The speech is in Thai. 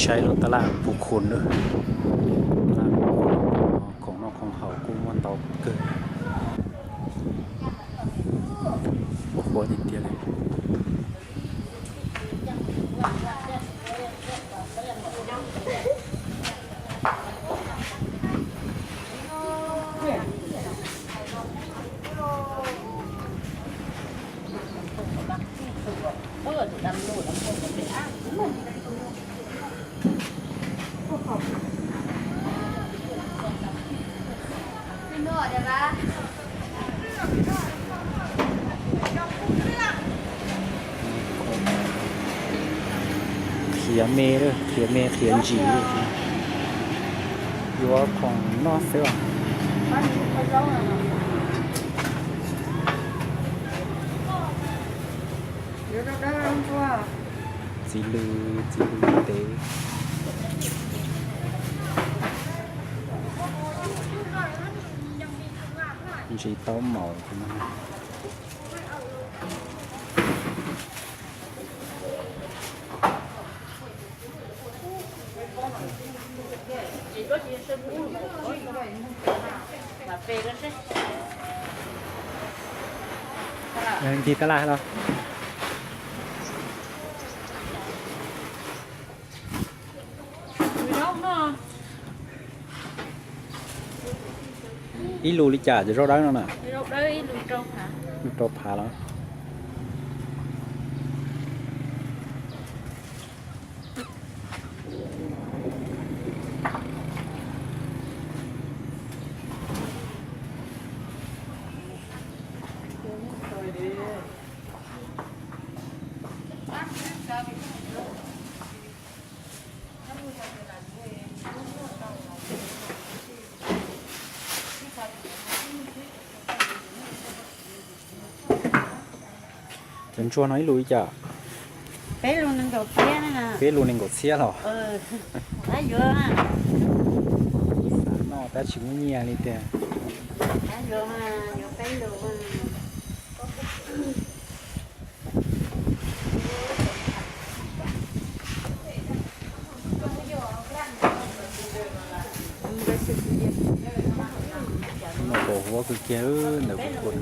ช้รถตลาดผู้คนด้วยของนอกของเขากุ้งวันเตาเกิดโอ้โหอินเดียเลยเขียเมด้วยเขียเมเขียนจีอยู่ว่าของนอกเสียจีลือเตจีเต้าเหมาใช่ไหมยังทีตลาดเหรออีลูลิจ่าจะรอดได้แล้วนะรอดได้ลูกโตผาแล้วเป็นชัวร์น้อยลุยจ้ะเป๊ะลูนึงกับเปี้ยนะเป็นรูนึงกดเสียหรอได้เยอะอ่ะนอแต่ชิมเงียนี่แต่ได้เยอะอ่ะเยอะเป๊ะลูโอ้โหว่าคือเกลือเดี๋ยวคน